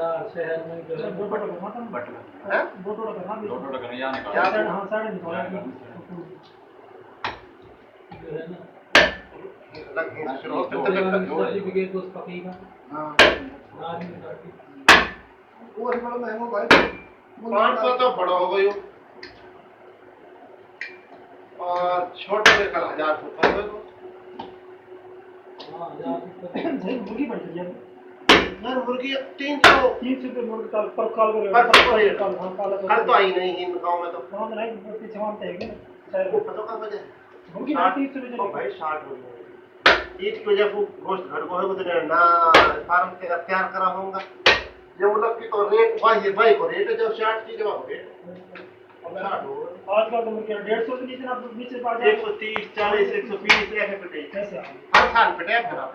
यार शहर में जो है दो टोटो का खत्म हैं दो टोटो का खत्म दो टोटो का यहाँ निकाल क्या? साढ़े हाँ साढ़े निकाला जो है ना लग गई शुरू हो गई सर्टिफिकेट उस पकी का हां आदमी सर्टिफिकेट वो बड़ा महंगा भाई 500 तो बड़ा हो गयो और छोटे में कल 1000 रुपए हो गए हां यार सही मुर्गी पड़ गई यार यार मुर्गी 300 300 मुर्गी पर कॉल करो पर हाँ काला कल तो आई नहीं इन गांव में तो वहाँ नहीं पीछे वहाँ पे है क्या शायद पता कब बजे मुर्गी ना 300 रुपए ओ भाई 60 हो गए ईद को जब गोश्त घर को है तो ना फार्म के तैयार करा होगा ये मतलब की तो रेट भाई को रेट जो 60 की जमा हो रेट आजकल तो मुर्गी 150 से नीचे ना नीचे पा जाए 130 40 120 ऐसे पे कैसे हर साल पे टैप करा